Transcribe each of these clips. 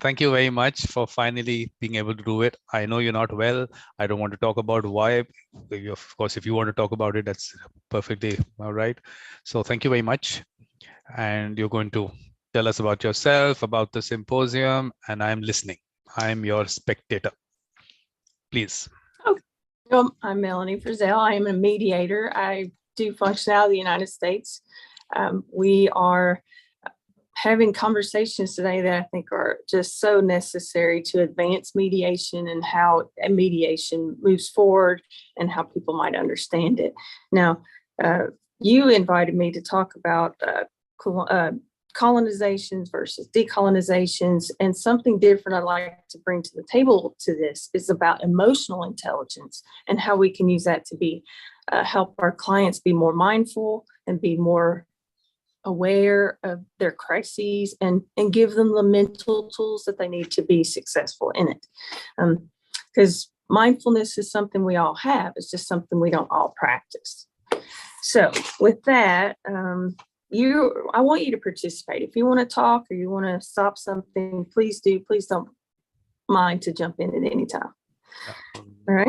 Thank you very much for finally being able to do it. I know you're not well. I don't want to talk about why. Of course, if you want to talk about it, that's perfectly all right. So thank you very much. And you're going to tell us about yourself, about the symposium, and I'm listening. I'm your spectator. Please. Okay. Well, I'm Melanie Frizzell. I am a mediator. I do function out of the United States. We are having conversations today that I think are just so necessary to advance mediation and how mediation moves forward and how people might understand it. Now, you invited me to talk about colonizations versus decolonizations, and something different I'd like to bring to the table to this is about emotional intelligence and how we can use that to be help our clients be more mindful and be more aware of their crises and give them the mental tools that they need to be successful in it. Because mindfulness is something we all have. It's just something we don't all practice. So with that, I want you to participate. If you want to talk or you want to stop something, please do. Please don't mind to jump in at any time. All right.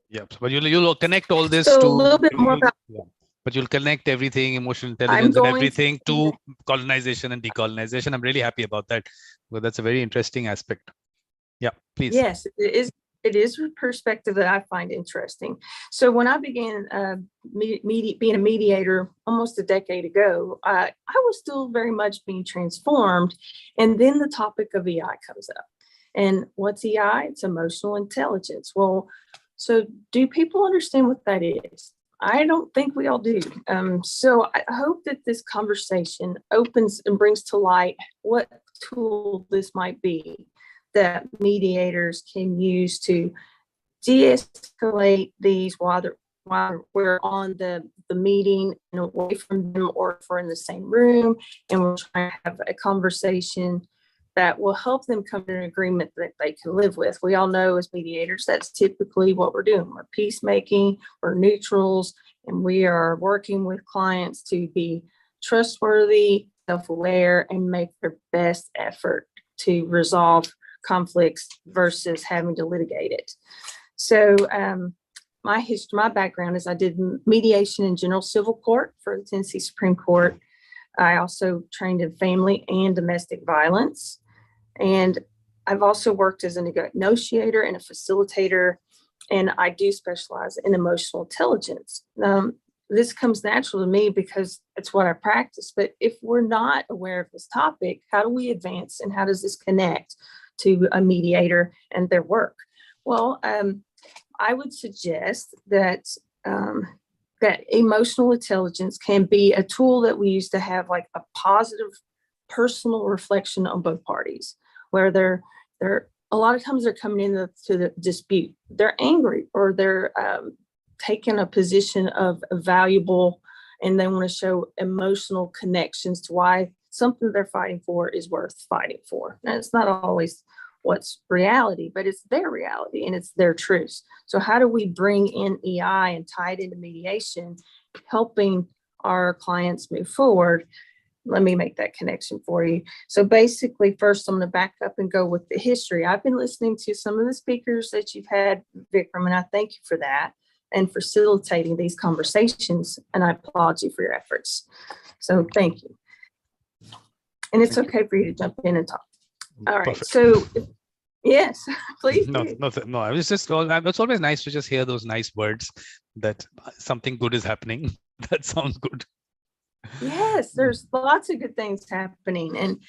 Yep. But you'll connect all this so to a little bit more about. Yeah. But you'll connect everything, emotional intelligence and everything to colonization and decolonization. I'm really happy about that. Well, that's a very interesting aspect. Yeah, please. Yes, it is a perspective that I find interesting. So when I began being a mediator almost a decade ago, I was still very much being transformed. And then the topic of EI comes up. And what's EI? It's emotional intelligence. Well, so do people understand what that is? I don't think we all do. So I hope that this conversation opens and brings to light what tool this might be that mediators can use to de-escalate these while we're on the meeting and away from them, or if we're in the same room and we're trying to have a conversation that will help them come to an agreement that they can live with. We all know as mediators, that's typically what we're doing. We're peacemaking, we're neutrals, and we are working with clients to be trustworthy, self-aware, and make their best effort to resolve conflicts versus having to litigate it. So my background is I did mediation in general civil court for the Tennessee Supreme Court. I also trained in family and domestic violence. And I've also worked as a negotiator and a facilitator, and I do specialize in emotional intelligence. This comes natural to me because it's what I practice. But if we're not aware of this topic, how do we advance and how does this connect to a mediator and their work? Well, I would suggest that that emotional intelligence can be a tool that we use to have like a positive personal reflection on both parties, where they're a lot of times they're coming into the dispute. They're angry or they're taking a position of valuable, and they want to show emotional connections to why something they're fighting for is worth fighting for. And it's not always what's reality, but it's their reality and it's their truths. So how do we bring in EI and tie it into mediation, helping our clients move forward? Let me make that connection for you. So basically, first, I'm going to back up and go with the history. I've been listening to some of the speakers that you've had, Vikram, and I thank you for that and facilitating these conversations. And I applaud you for your efforts. So thank you. And it's okay for you to jump in and talk. All right. Perfect. So yes, please. No. I was just, it's always nice to just hear those nice words that something good is happening. That sounds good. Yes, there's lots of good things happening. And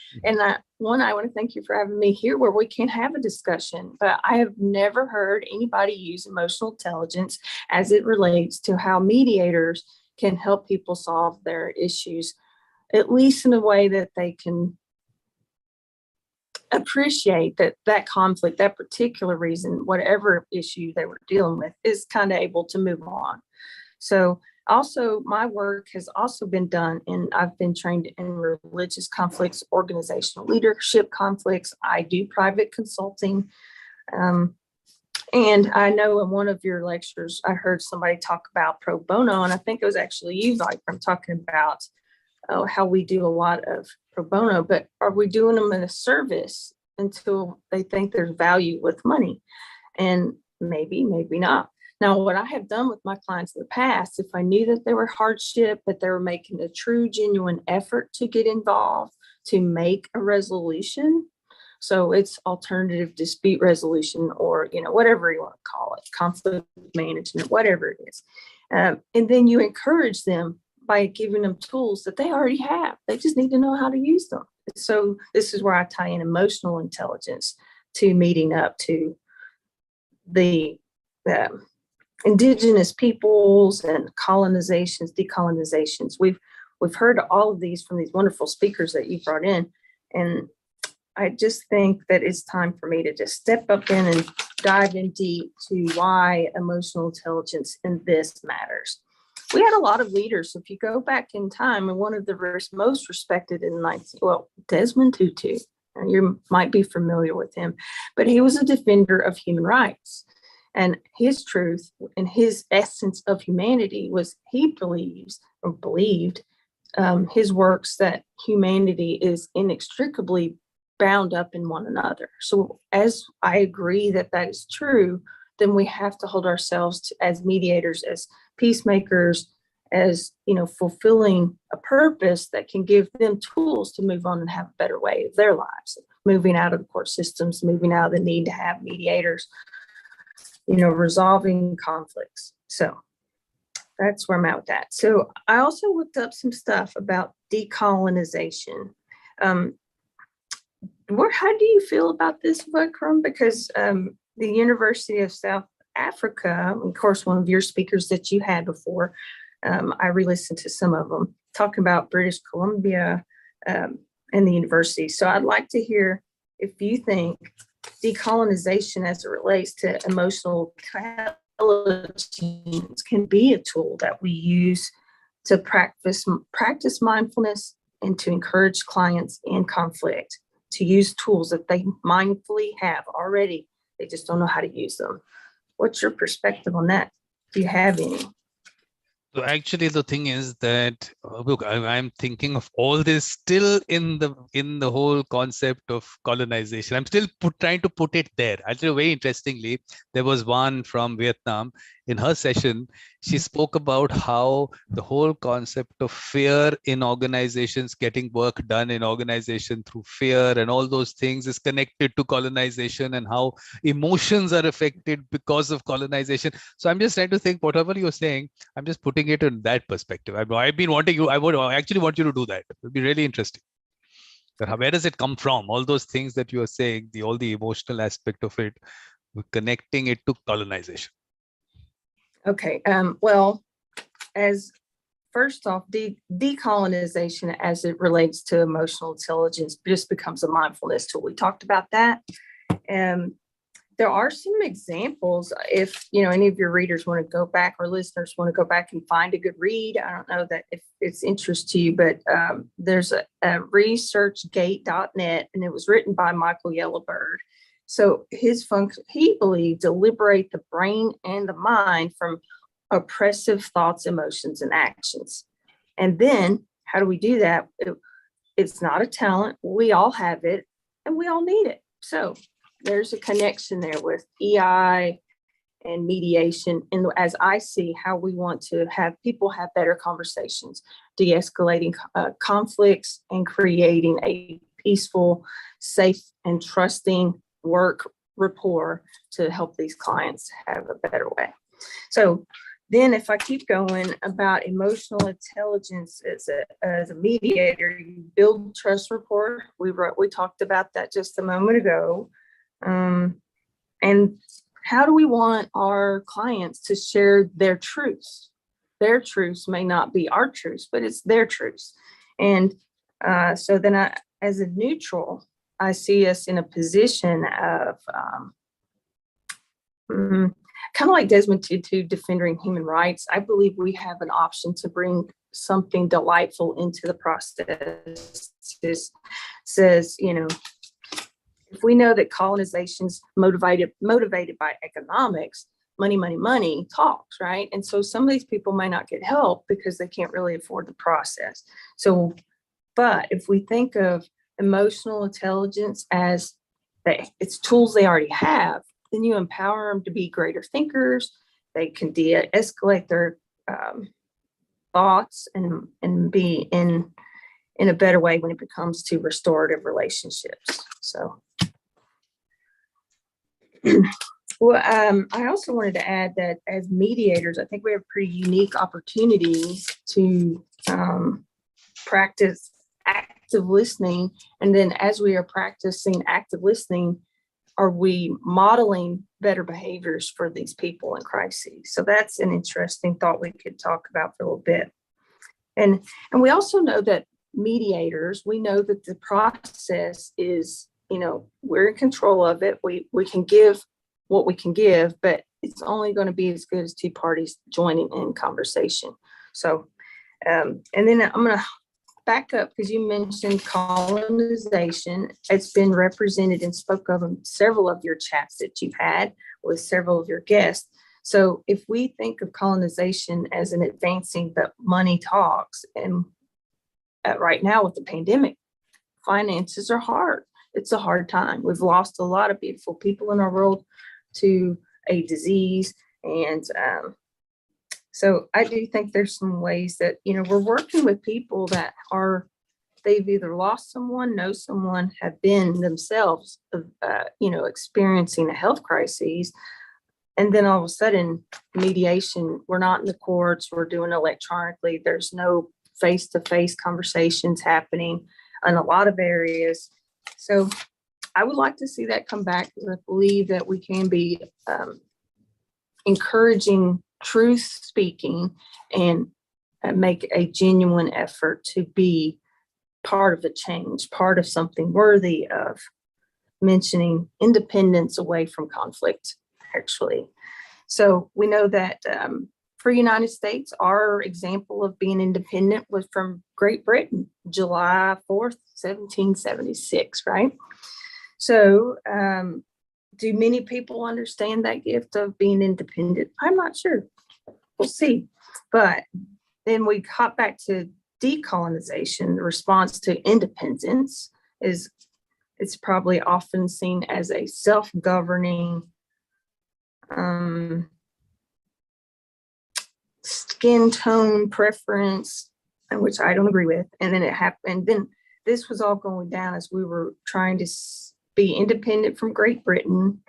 I want to thank you for having me here where we can have a discussion, but I have never heard anybody use emotional intelligence as it relates to how mediators can help people solve their issues, at least in a way that they can appreciate that conflict, that particular reason, whatever issue they were dealing with, is kind of able to move on. So also, my work has also been done, and I've been trained in religious conflicts, organizational leadership conflicts. I do private consulting. And I know in one of your lectures, I heard somebody talk about pro bono, and I think it was actually you, Vikram, talking about how we do a lot of pro bono, but are we doing them in a service until they think there's value with money. And maybe not. Now, what I have done with my clients in the past, if I knew that they were hardship, but they were making a true, genuine effort to get involved, to make a resolution. So it's alternative dispute resolution, or, whatever you want to call it, conflict management, whatever it is. And then you encourage them by giving them tools that they already have. They just need to know how to use them. So this is where I tie in emotional intelligence to meeting up to the Indigenous peoples and colonizations, decolonizations. We've heard all of these from these wonderful speakers that you brought in. And I just think that it's time for me to just step up in and dive in deep to why emotional intelligence in this matters. We had a lot of leaders. So if you go back in time, and one of the most respected in Desmond Tutu, and you might be familiar with him, but he was a defender of human rights. And his truth and his essence of humanity was he believed his works that humanity is inextricably bound up in one another. So as I agree that is true, then we have to hold ourselves as mediators, as peacemakers, as fulfilling a purpose that can give them tools to move on and have a better way of their lives, moving out of the court systems, moving out of the need to have mediators, resolving conflicts. So that's where I'm at with that. So I also looked up some stuff about decolonization. How do you feel about this, Vikram? Because the University of South Africa, of course, one of your speakers that you had before, I re-listened to some of them talking about British Columbia and the university. So I'd like to hear if you think decolonization as it relates to emotional intelligence can be a tool that we use to practice mindfulness and to encourage clients in conflict to use tools that they mindfully have already. They just don't know how to use them. What's your perspective on that? Do you have any? So actually, the thing is that look, I'm thinking of all this still in the whole concept of colonization. I'm still trying to put it there. Actually, very interestingly, there was one from Vietnam. In her session, she spoke about how the whole concept of fear in organizations, getting work done in organization through fear and all those things is connected to colonization, and how emotions are affected because of colonization. So I'm just trying to think, whatever you're saying, I'm just putting it in that perspective. I've been wanting you, I would actually want you to do that. It would be really interesting. Where does it come from? All those things that you are saying, all the emotional aspect of it, connecting it to colonization. Okay. Well, as first off, decolonization as it relates to emotional intelligence just becomes a mindfulness tool. We talked about that. There are some examples. If any of your readers want to go back, or listeners want to go back and find a good read, I don't know that if it's interest to you, but there's a researchgate.net, and it was written by Michael Yellowbird. So his function, he believed, to liberate the brain and the mind from oppressive thoughts, emotions, and actions. And then how do we do that? It's not a talent. We all have it, and we all need it. So there's a connection there with EI and mediation. And as I see how we want to have people have better conversations, de-escalating conflicts, and creating a peaceful, safe, and trusting work rapport to help these clients have a better way. So then if I keep going about emotional intelligence as a mediator, you build trust rapport. We talked about that just a moment ago. And how do we want our clients to share their truths? Their truths may not be our truths, but it's their truths. And so then as a neutral, I see us in a position of kind of like Desmond Tutu defending human rights. I believe we have an option to bring something delightful into the process. It says, if we know that colonization's motivated by economics, money talks, right? And so some of these people may not get help because they can't really afford the process. So, but if we think of emotional intelligence as it's tools they already have, then you empower them to be greater thinkers. They can de-escalate their thoughts and be in a better way when it comes to restorative relationships. So, well, I also wanted to add that as mediators, I think we have pretty unique opportunities to practice active listening. And then as we are practicing active listening, are we modeling better behaviors for these people in crises? So that's an interesting thought we could talk about for a little bit. And we also know that mediators, we know that the process is, we're in control of it. We can give what we can give, but it's only going to be as good as two parties joining in conversation. So, and then I'm going to back up because you mentioned colonization. It's been represented and spoke of in several of your chats that you've had with several of your guests. So if we think of colonization as an advancing, but money talks, and right now with the pandemic, finances are hard. It's a hard time. We've lost a lot of beautiful people in our world to a disease. And so I do think there's some ways that, we're working with people that they've either lost someone, know someone, have been themselves, experiencing a health crisis. And then all of a sudden, mediation, we're not in the courts, we're doing electronically. There's no face-to-face conversations happening in a lot of areas. So I would like to see that come back, because I believe that we can be encouraging truth speaking and make a genuine effort to be part of the change, part of something worthy of mentioning independence away from conflict, actually. So we know that for United States, our example of being independent was from Great Britain, July 4th, 1776, right? So do many people understand that gift of being independent? I'm not sure. We'll see. But then we hop back to decolonization. The response to independence it's probably often seen as a self-governing skin tone preference, which I don't agree with. And then it happened. And then this was all going down as we were trying to be independent from Great Britain.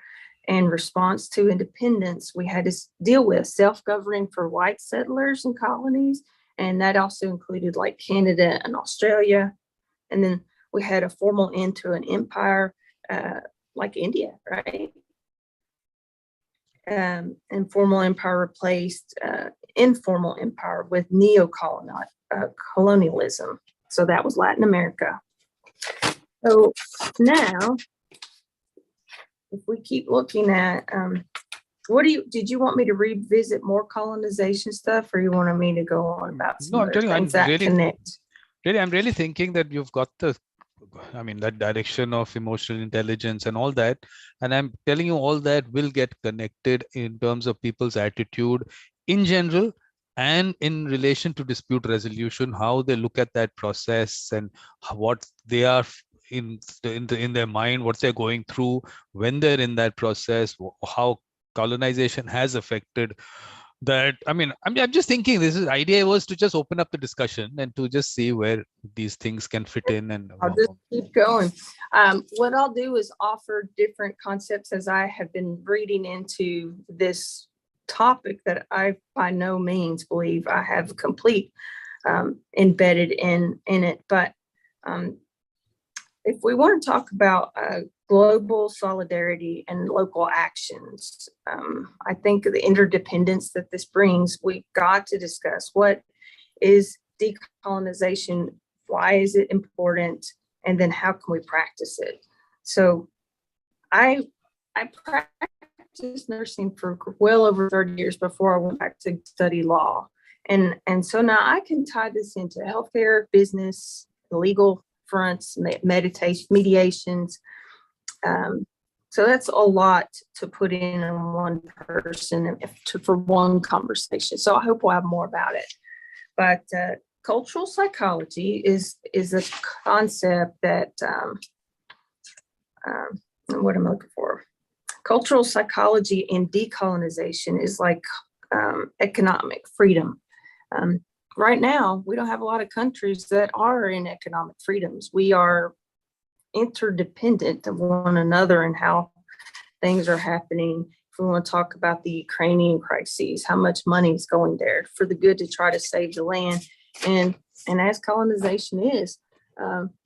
In response to independence, we had to deal with self-governing for white settlers and colonies. And that also included like Canada and Australia. And then we had a formal end to an empire like India, right? Informal empire replaced informal empire with neo-colonialism. So that was Latin America. So now, if we keep looking at, did you want me to revisit more colonization stuff, or you wanted me to go on about some other things that connect? I'm really thinking that you've got that direction of emotional intelligence and all that. And I'm telling you, all that will get connected in terms of people's attitude in general and in relation to dispute resolution, how they look at that process and what they are in their mind, what they're going through when they're in that process, how colonization has affected that. I'm just thinking idea was to just open up the discussion and to just see where these things can fit in. And I'll just keep going. What I'll do is offer different concepts as I have been reading into this topic that I by no means believe I have complete embedded in it. But if we want to talk about global solidarity and local actions, I think the interdependence that this brings, we've got to discuss what is decolonization, why is it important, and then how can we practice it? So I practiced nursing for well over 30 years before I went back to study law. And so now I can tie this into healthcare, business, legal fronts, mediations. So that's a lot to put in one person for one conversation. So I hope we'll have more about it. But cultural psychology is a concept that, let what I'm looking for. Cultural psychology and decolonization is like economic freedom. Right now, we don't have a lot of countries that are in economic freedoms. We are interdependent of one another and how things are happening. If we want to talk about the Ukrainian crises, how much money is going there for the good to try to save the land. And as colonization is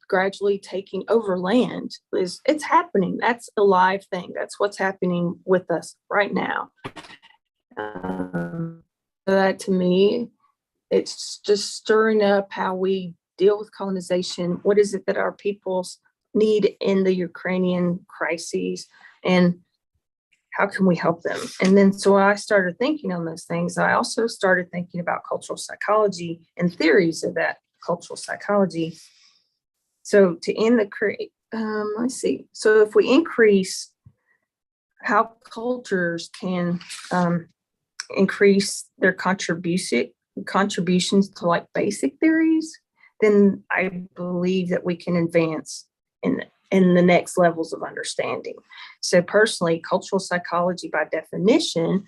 gradually taking over land, it's happening. That's a live thing. That's what's happening with us right now. That to me, it's just stirring up how we deal with colonization. What is it that our peoples need in the Ukrainian crises, and how can we help them? And then so I started thinking on those things. I also started thinking about cultural psychology and theories of that cultural psychology. So to end the let's see. So if we increase how cultures can increase their contributions to like basic theories, then I believe that we can advance in the next levels of understanding. So personally, cultural psychology by definition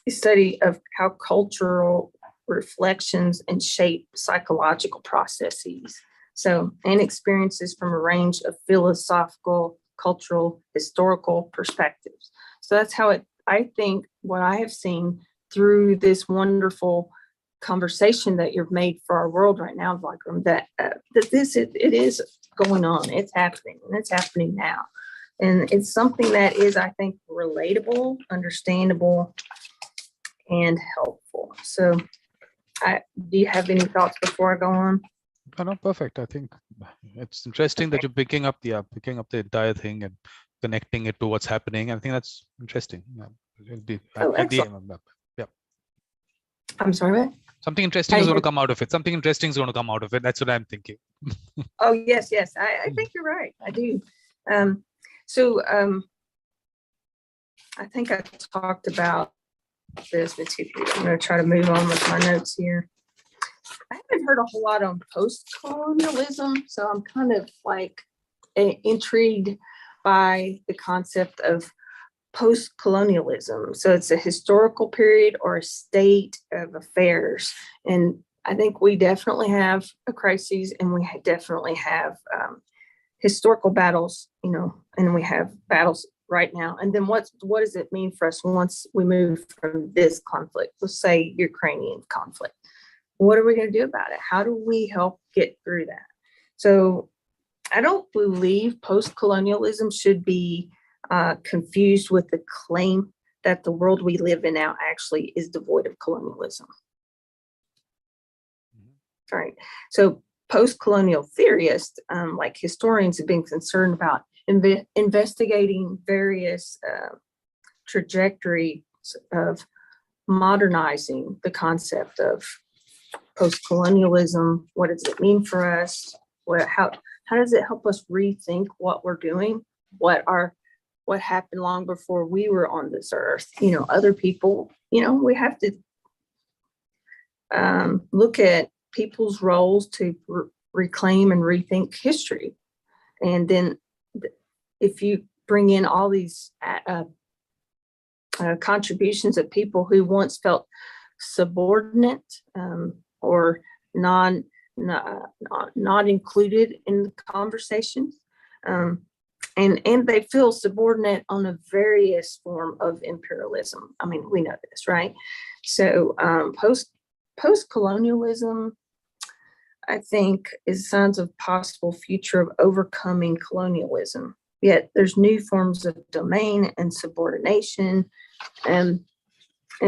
is study of how cultural reflections and shape psychological processes. So, and experiences from a range of philosophical, cultural, historical perspectives. So that's how I think what I have seen through this wonderful conversation that you've made for our world right now, Vikram, that it is going on. It's happening, and it's happening now. And it's something that is, I think, relatable, understandable, and helpful. So do you have any thoughts before I go on? No, perfect. I think it's interesting that you're picking up the entire thing and connecting it to what's happening. I think that's interesting. Excellent. I'm sorry, what? Something interesting is going to come out of it. Something interesting is going to come out of it. That's what I'm thinking. Oh, yes. I think you're right. I do. I think I talked about this with you. I'm going to try to move on with my notes here. I haven't heard a whole lot on post-colonialism, so I'm kind of like intrigued by the concept of post-colonialism. So it's a historical period or a state of affairs. And I think we definitely have a crisis, and we definitely have historical battles, and we have battles right now. And then what does it mean for us once we move from this conflict, let's say Ukrainian conflict? What are we going to do about it? How do we help get through that? So I don't believe post-colonialism should be confused with the claim that the world we live in now actually is devoid of colonialism. Mm-hmm. All right. So post-colonial theorists, like historians, have been concerned about investigating various trajectories of modernizing the concept of post-colonialism. What does it mean for us? How does it help us rethink what we're doing? What happened long before we were on this earth? Other people, we have to look at people's roles to reclaim and rethink history. And then if you bring in all these contributions of people who once felt subordinate or not included in the conversations, and they feel subordinate on a various form of imperialism. I mean, we know this, right? So post-colonialism, I think, is signs of possible future of overcoming colonialism. Yet there's new forms of domain and subordination. And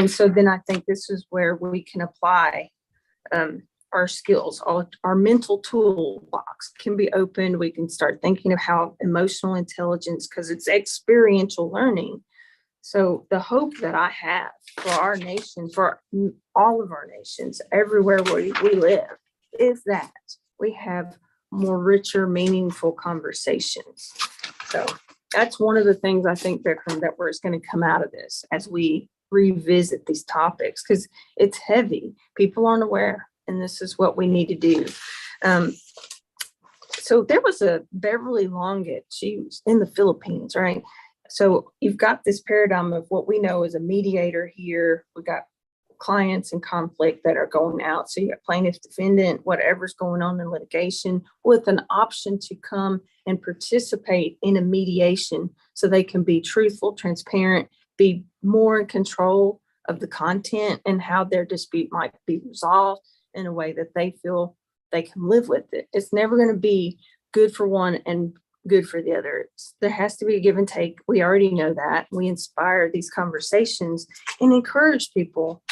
so then I think this is where we can apply our skills. Our mental toolbox can be opened. We can start thinking of how emotional intelligence, because it's experiential learning. So the hope that I have for our nation, for all of our nations, everywhere we live, is that we have more richer, meaningful conversations. So that's one of the things I think, Vikram, that is going to come out of this as we revisit these topics, because it's heavy. People aren't aware, and this is what we need to do. So So there was a Beverly Longett. She was in the Philippines, right? So you've got this paradigm of what we know as a mediator here. We got clients in conflict that are going out. So you got plaintiff, defendant, whatever's going on in litigation, with an option to come and participate in a mediation so they can be truthful, transparent, be more in control of the content and how their dispute might be resolved in a way that they feel they can live with it. It's never going to be good for one and good for the other. There has to be a give and take. We already know that. We inspire these conversations and encourage people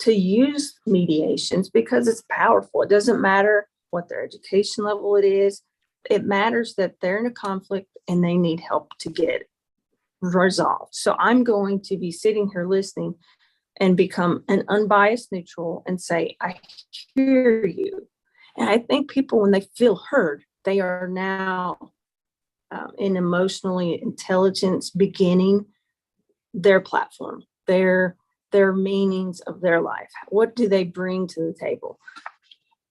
to use mediations because it's powerful. It doesn't matter what their education level it is. It matters that they're in a conflict and they need help to get it resolved. So I'm going to be sitting here listening and become an unbiased neutral and say, I hear you. And I think people, when they feel heard, they are now in emotionally intelligence beginning their platform, their meanings of their life. What do they bring to the table?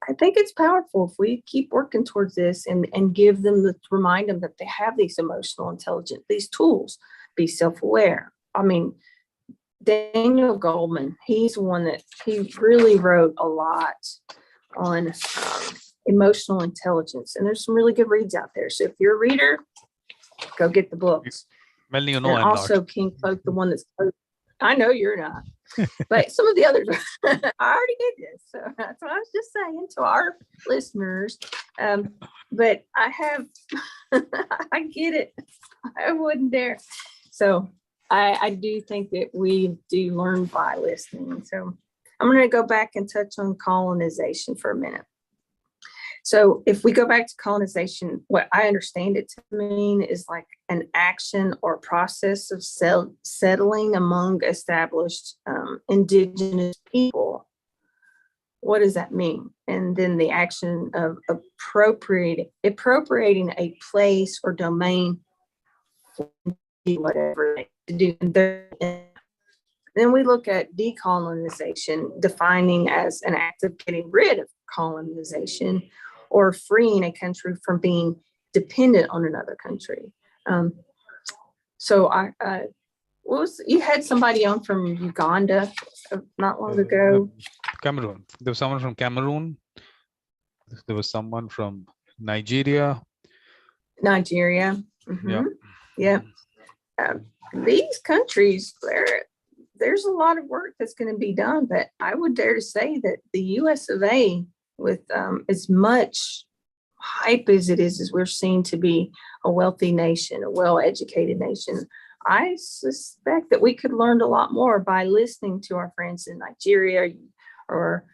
I think it's powerful if we keep working towards this and give them remind them that they have these emotional intelligence, these tools, be self-aware. I mean, Daniel Goldman, he's one that he really wrote a lot on emotional intelligence. And there's some really good reads out there. So if you're a reader, go get the books. Melanie, and I'm also not. King Cloke, the one that's, I know you're not, but some of the others, I already did this. So that's what I was just saying to our listeners. But I have, I get it. I wouldn't dare. So I do think that we do learn by listening. So I'm going to go back and touch on colonization for a minute. So if we go back to colonization, what I understand it to mean is like an action or process of settling among established indigenous people. What does that mean? And then the action of appropriating a place or domain, whatever to do. Then we look at decolonization, defining as an act of getting rid of colonization or freeing a country from being dependent on another country. So you had somebody on from Uganda not long ago. Cameroon. There was someone from Cameroon. There was someone from Nigeria. Mm-hmm. Yeah. These countries, there's a lot of work that's going to be done, but I would dare to say that the US of A, with as much hype as it is, as we're seen to be a wealthy nation, a well-educated nation, I suspect that we could learn a lot more by listening to our friends in Nigeria or,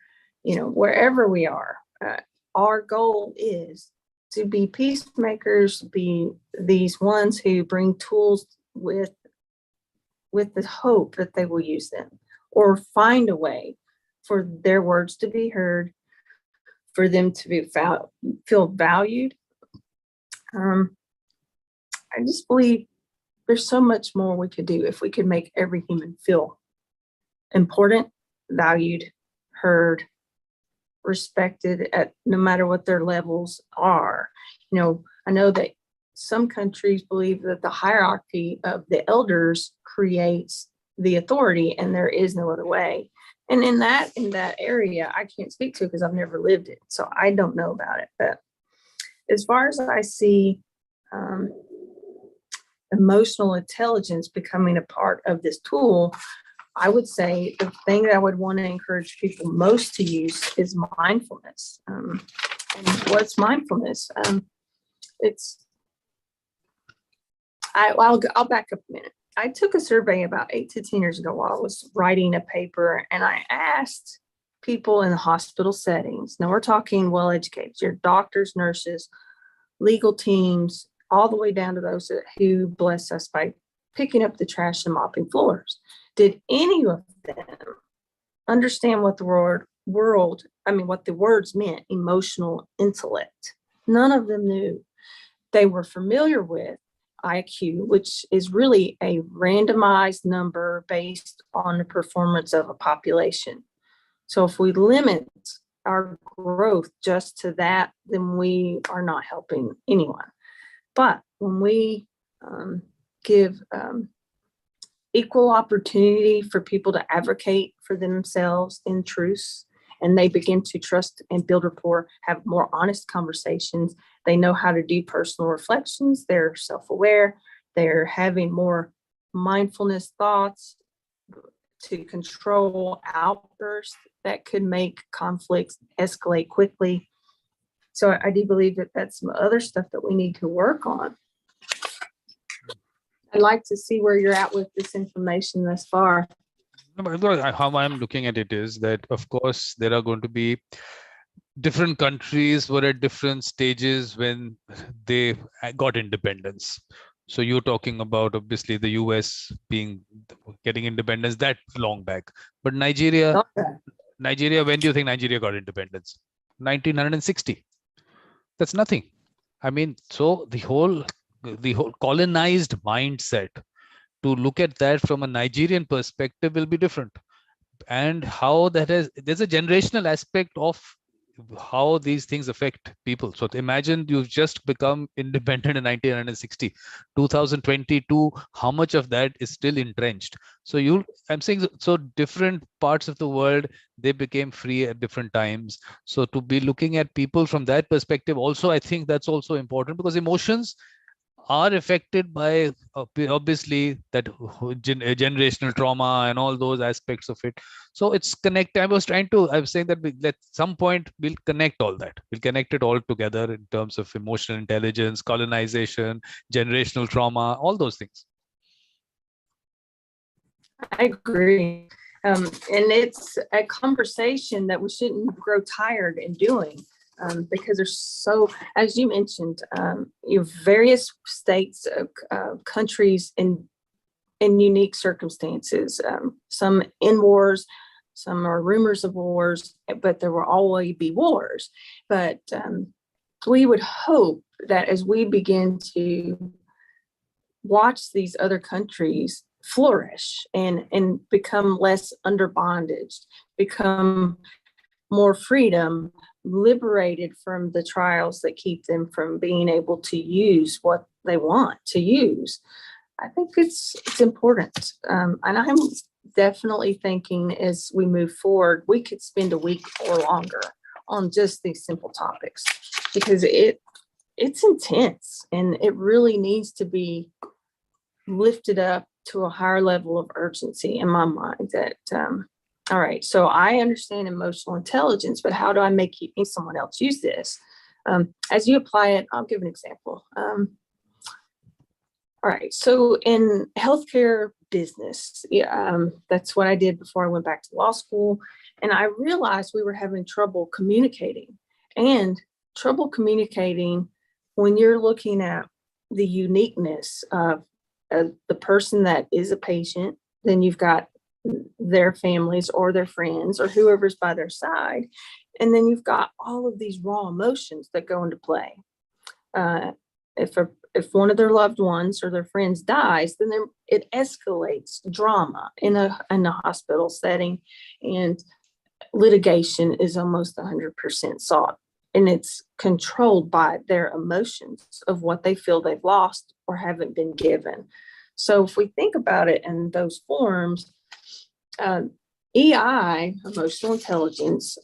wherever we are. Our goal is to be peacemakers, be these ones who bring tools with the hope that they will use them or find a way for their words to be heard, for them to feel valued. I just believe there's so much more we could do if we could make every human feel important, valued, heard, respected at no matter what their levels are. I know that some countries believe that the hierarchy of the elders creates the authority and there is no other way. And in that area, I can't speak to because I've never lived it. So I don't know about it. But as far as I see emotional intelligence becoming a part of this tool, I would say the thing that I would want to encourage people most to use is mindfulness. And what's mindfulness? I'll back up a minute. I took a survey about 8 to 10 years ago while I was writing a paper, and I asked people in the hospital settings. Now we're talking well-educated, your doctors, nurses, legal teams, all the way down to those who bless us by picking up the trash and mopping floors. Did any of them understand what what the words meant, emotional intellect? None of them knew. They were familiar with IQ, which is really a randomized number based on the performance of a population. So if we limit our growth just to that, then we are not helping anyone. But when we give equal opportunity for people to advocate for themselves in truths, and they begin to trust and build rapport, have more honest conversations, they know how to do personal reflections, they're self-aware, they're having more mindfulness thoughts to control outbursts that could make conflicts escalate quickly. So I do believe that that's some other stuff that we need to work on. I'd like to see where you're at with this information thus far. How I'm looking at it is that, of course, there are going to be different countries were at different stages when they got independence. So you're talking about obviously the US getting independence that long back. But Nigeria, when do you think Nigeria got independence? 1960. That's nothing. I mean, so the whole colonized mindset to look at that from a Nigerian perspective will be different. And how there's a generational aspect of how these things affect people. So imagine you've just become independent in 1960, 2022, how much of that is still entrenched? So I'm saying, so different parts of the world, they became free at different times. So to be looking at people from that perspective also, I think that's also important, because emotions are affected by obviously that generational trauma and all those aspects of it. So it's connect. I was saying that at some point we'll connect all that. We'll connect it all together in terms of emotional intelligence, colonization, generational trauma, all those things. I agree. And it's a conversation that we shouldn't grow tired in doing. Because there's so, as you mentioned, you have various states, countries in unique circumstances. Some in wars, some are rumors of wars, but there will always be wars. But we would hope that as we begin to watch these other countries flourish and become less under bondage, become more freedom, liberated from the trials that keep them from being able to use what they want to use. I think it's important. And I'm definitely thinking as we move forward, we could spend a week or longer on just these simple topics, because it's intense and it really needs to be lifted up to a higher level of urgency in my mind. That all right, so I understand emotional intelligence, but how do I make someone else use this? As you apply it, I'll give an example. All right, so in healthcare business, that's what I did before I went back to law school. And I realized we were having trouble communicating, when you're looking at the uniqueness of the person that is a patient. Then you've got their families or their friends or whoever's by their side. And then you've got all of these raw emotions that go into play. If one of their loved ones or their friends dies, then it escalates drama in a hospital setting, and litigation is almost 100% sought. And it's controlled by their emotions of what they feel they've lost or haven't been given. So if we think about it in those forms, EI, emotional intelligence,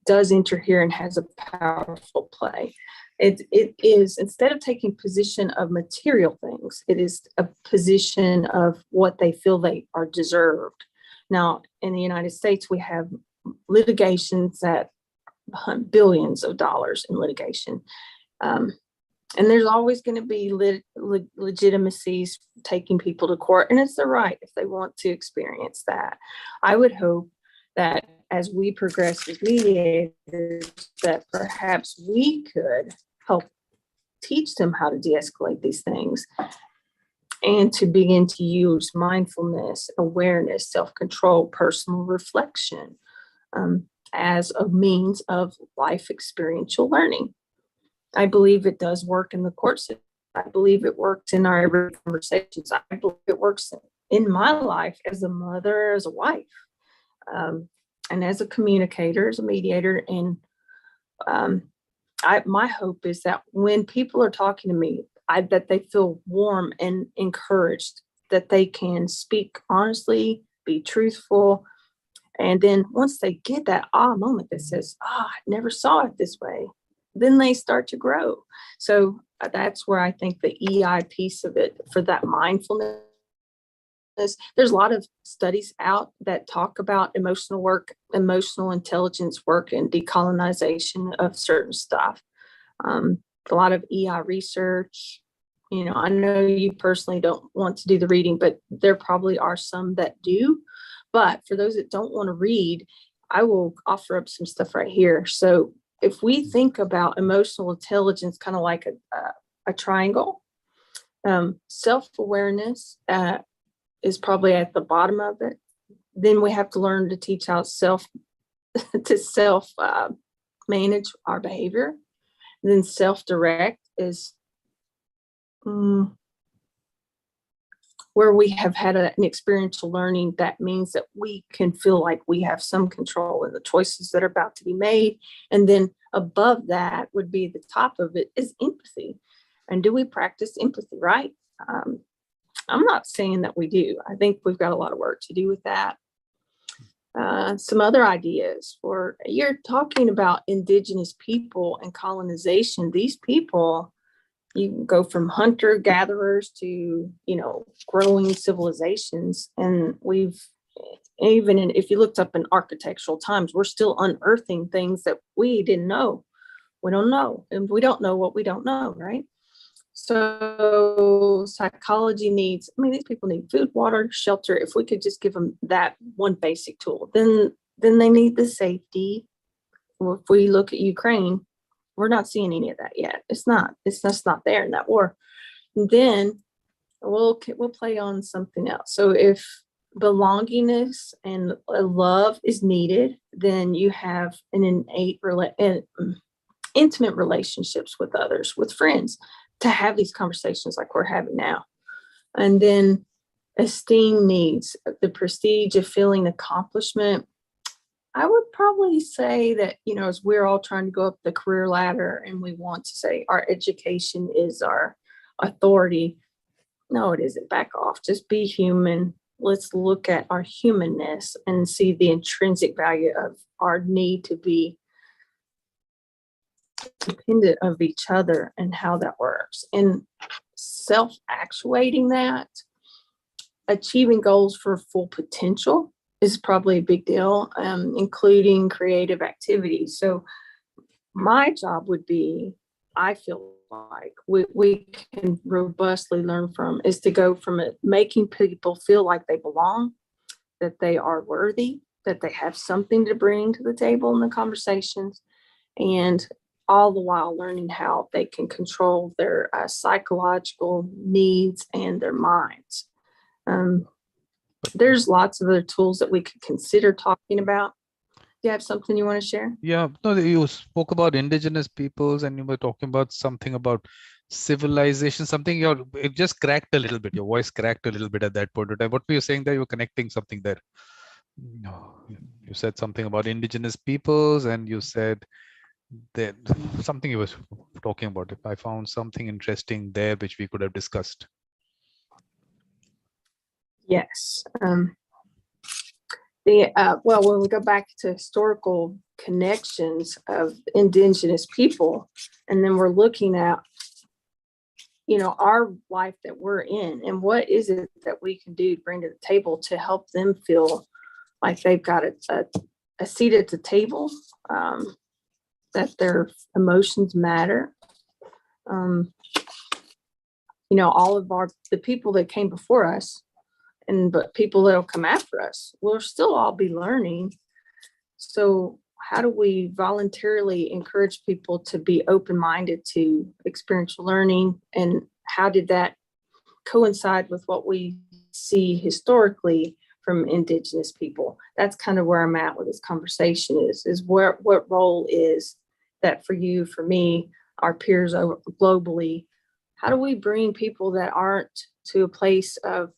does enter here and has a powerful play. It is, instead of taking position of material things, it is a position of what they feel they are deserved. Now, in the United States, we have litigations that hunt billions of dollars in litigation. And there's always going to be legitimacies taking people to court, and it's their right if they want to experience that. I would hope that as we progress as mediators, that perhaps we could help teach them how to de-escalate these things and to begin to use mindfulness, awareness, self-control, personal reflection as a means of life experiential learning. I believe it does work in the court system. I believe it works in our everyday conversations. I believe it works in my life as a mother, as a wife. and as a communicator, as a mediator, and my hope is that when people are talking to me, that they feel warm and encouraged, that they can speak honestly, be truthful. And then once they get that moment that says, I never saw it this way, then they start to grow. So that's where I think the EI piece of it, for that mindfulness, there's a lot of studies out that talk about emotional work, emotional intelligence work, and decolonization of certain stuff. A lot of EI research. I know you personally don't want to do the reading, but there probably are some that do. But for those that don't want to read, I will offer up some stuff right here. So if we think about emotional intelligence kind of like a triangle, self-awareness is probably at the bottom of it. Then we have to learn to teach how to self manage our behavior. And then self-direct is where we have had an experiential learning. That means that we can feel like we have some control in the choices that are about to be made. And then above that would be the top of it is empathy. And do we practice empathy, right? I'm not saying that we do. I think we've got a lot of work to do with that. Some other ideas you're talking about Indigenous people and colonization. These people, you can go from hunter gatherers to, growing civilizations. And if you looked up in architectural times, we're still unearthing things that we didn't know. We don't know. And we don't know what we don't know, right? So psychology needs, these people need food, water, shelter. If we could just give them that one basic tool, then they need the safety. Well, if we look at Ukraine, we're not seeing any of that yet. It's just not there in that war. And then we'll play on something else. So if belongingness and love is needed, then you have an innate intimate relationships with others, with friends, to have these conversations like we're having now. And then esteem needs, the prestige of feeling accomplishment. I would probably say that, as we're all trying to go up the career ladder and we want to say our education is our authority. No, it isn't. Back off. Just be human. Let's look at our humanness and see the intrinsic value of our need to be dependent of each other and how that works. And self-actuating that, achieving goals for full potential is probably a big deal, including creative activities. So my job would be, I feel like we can robustly learn from, is to go from it, making people feel like they belong, that they are worthy, that they have something to bring to the table in the conversations, and all the while learning how they can control their psychological needs and their minds. There's lots of other tools that we could consider talking about. Do you have something you want to share? Yeah, no, you spoke about Indigenous peoples and you were talking about something about civilization, it just cracked a little bit. Your voice cracked a little bit at that point of time. What were you saying there? You were connecting something there. No, you said something about Indigenous peoples and you said that something you were talking about. If I found something interesting there, which we could have discussed. Yes. When we go back to historical connections of Indigenous people, and then we're looking at, our life that we're in, and what is it that we can do to bring to the table to help them feel like they've got a seat at the table, that their emotions matter. All of the people that came before us, but people that'll come after us, we'll still all be learning. So how do we voluntarily encourage people to be open-minded to experiential learning? And how did that coincide with what we see historically from Indigenous people? That's kind of where I'm at with this conversation is what role is that for you, for me, our peers globally? How do we bring people that aren't to a place of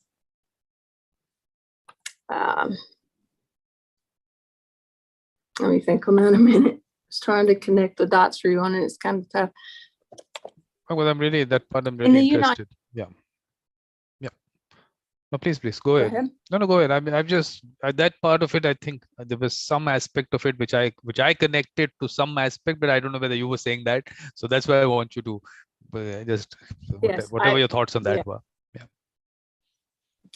Let me think about a minute. Just trying to connect the dots for you on it. It's kind of tough. Oh, well, I'm really In really the United interested. Yeah. No, please go ahead. No, go ahead. I mean, I've just that part of it. I think there was some aspect of it which I connected to some aspect, but I don't know whether you were saying that. So that's why I want you to just Yes, whatever your thoughts on that were.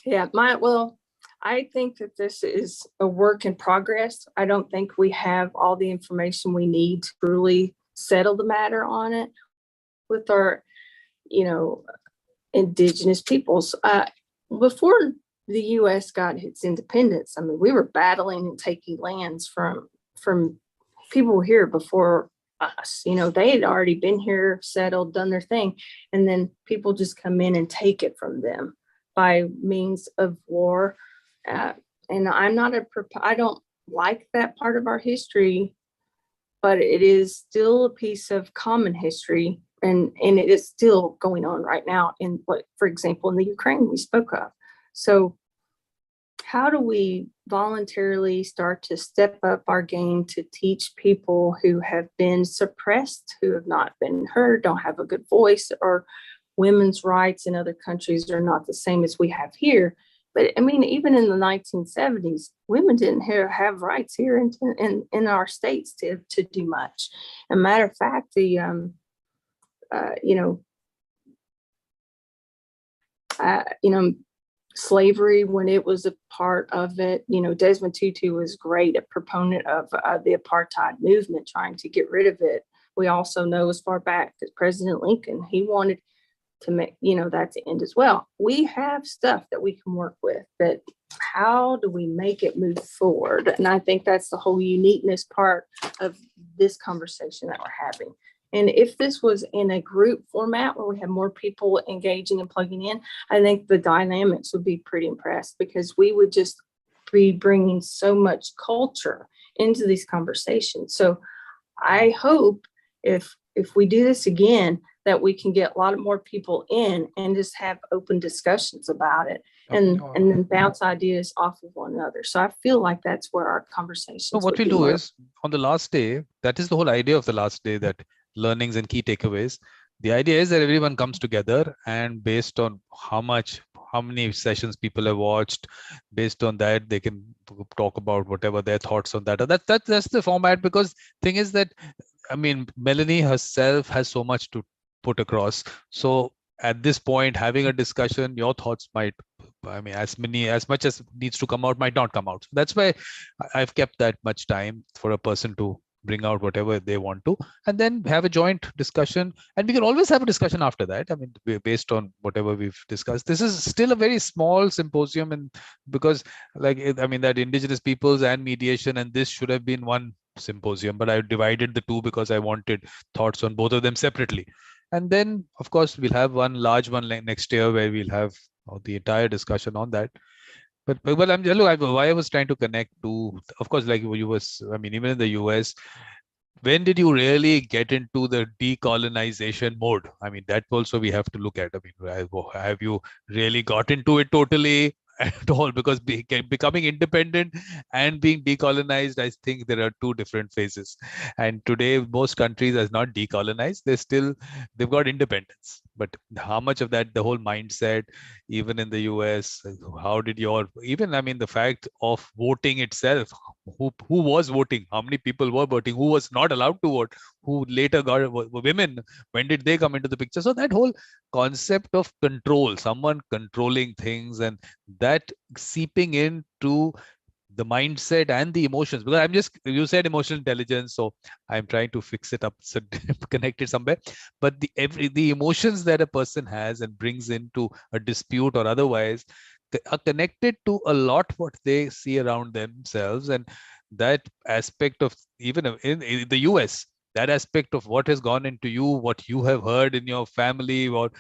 Well, I think that this is a work in progress. I don't think we have all the information we need to really settle the matter on it with our, indigenous peoples. Before the U.S. got its independence, I mean, we were battling and taking lands from people here before us. They had already been here, settled, done their thing, and then people just come in and take it from them by means of war. And I don't like that part of our history, but it is still a piece of common history. And it is still going on right now in for example, in the Ukraine we spoke of. So how do we voluntarily start to step up our game to teach people who have been suppressed, who have not been heard, don't have a good voice, or women's rights in other countries are not the same as we have here? But I mean, even in the 1970s, women didn't have rights here in our states to do much. As a matter of fact, slavery, when it was a part of it, Desmond Tutu was great, a proponent of the apartheid movement, trying to get rid of it. We also know as far back as President Lincoln, he wanted to make, that to end as well. We have stuff that we can work with, but how do we make it move forward? And I think that's the whole uniqueness part of this conversation that we're having. And if this was in a group format where we have more people engaging and plugging in, I think the dynamics would be pretty impressed, because we would just be bringing so much culture into these conversations. So I hope if we do this again, that we can get a lot more people in and just have open discussions about it, and then bounce ideas off of one another. So I feel like that's where our conversations. So what we'll do is, on the last day, that is the whole idea of the last day, that learnings and key takeaways. The idea is that everyone comes together, and based on how many sessions people have watched, based on that, they can talk about whatever their thoughts on that. That's the format, because thing is that, I mean, Melanie herself has so much to put across. So at this point, having a discussion, your thoughts might, I mean, as much as needs to come out might not come out. So that's why I've kept that much time for a person to bring out whatever they want to, and then have a joint discussion. And we can always have a discussion after that. I mean, based on whatever we've discussed. This is still a very small symposium, and because, like, I mean, that Indigenous peoples and mediation, and this should have been one symposium, but I divided the two because I wanted thoughts on both of them separately. And then, of course, we'll have one large one next year where we'll have the entire discussion on that. But why I was trying to connect to, of course, like you was, I mean, even in the US, when did you really get into the decolonization mode? I mean, that also we have to look at. I mean, have you really got into it totally at all? Because becoming independent and being decolonized, I think there are two different phases. And today, most countries are not decolonized. They've got independence. But how much of that, the whole mindset, even in the US, how did I mean, the fact of voting itself, who was voting, how many people were voting, who was not allowed to vote, who later got women, when did they come into the picture? So that whole concept of control, someone controlling things, and that seeping into the mindset and the emotions, because you said emotional intelligence, so I'm trying to fix it up, so connect it somewhere. But the emotions that a person has and brings into a dispute or otherwise are connected to a lot what they see around themselves. And that aspect of, even in the US, that aspect of what has gone into you, what you have heard in your family, or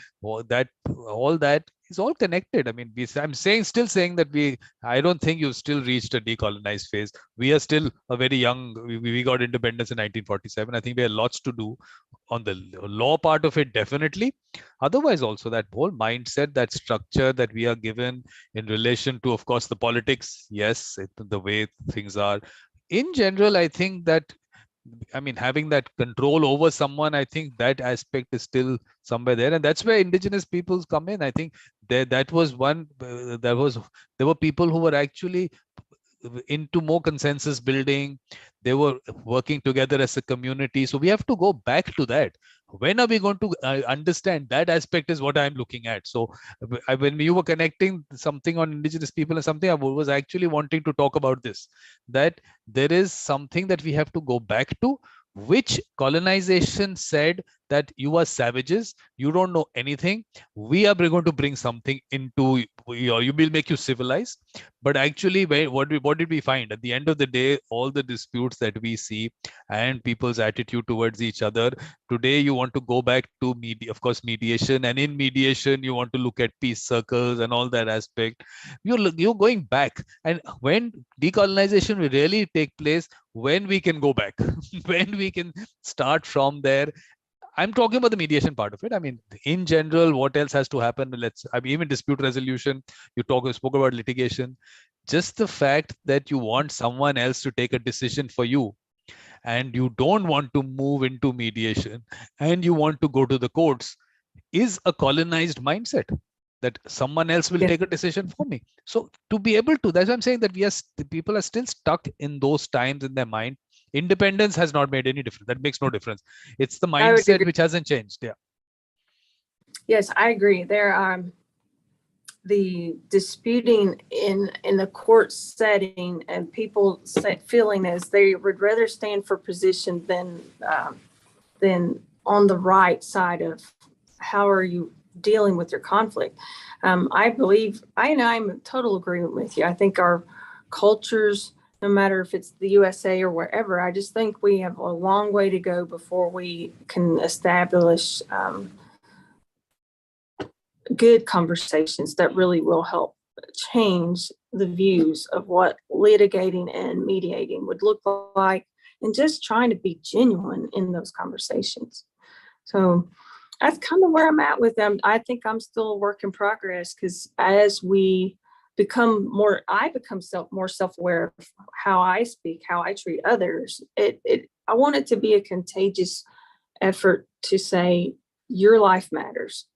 that, all that is all connected. I mean, I'm still saying that I don't think you've still reached a decolonized phase. We are still a very young, we got independence in 1947. I think we have lots to do on the law part of it, definitely. Otherwise, also that whole mindset, that structure that we are given in relation to, of course, the politics, yes, the way things are, in general, I think that, I mean, having that control over someone, I think that aspect is still somewhere there, and that's where indigenous peoples come in. I think that was one. There were people who were actually into more consensus building. They were working together as a community. So we have to go back to that. When are we going to understand that aspect is what I'm looking at. So when you were connecting something on indigenous people and something, I was actually wanting to talk about this, that there is something that we have to go back to, which colonization said that you are savages, you don't know anything, we are going to bring something into you, or you will make you civilized. But actually, what did we find at the end of the day? All the disputes that we see and people's attitude towards each other today, you want to go back to of course, mediation, and in mediation you want to look at peace circles and all that aspect. You're going back, and when decolonization will really take place, when we can go back, when we can start from there. I'm talking about the mediation part of it. I mean, in general, what else has to happen? I mean, even dispute resolution, spoke about litigation. Just the fact that you want someone else to take a decision for you, and you don't want to move into mediation, and you want to go to the courts, is a colonized mindset, that someone else will take a decision for me. So to be able to, that's why I'm saying that the people are still stuck in those times in their mind. Independence has not made any difference. That makes no difference. It's the mindset which hasn't changed. Yeah. Yes, I agree. There the disputing in the court setting, and people feeling as they would rather stand for position than on the right side of how are you dealing with your conflict. I believe, I'm in total agreement with you. I think our cultures, no matter if it's the USA or wherever, I just think we have a long way to go before we can establish good conversations that really will help change the views of what litigating and mediating would look like, and just trying to be genuine in those conversations. So that's kind of where I'm at with them. I think I'm still a work in progress, because as we become more, I become more self-aware of how I speak, how I treat others. I want it to be a contagious effort to say your life matters.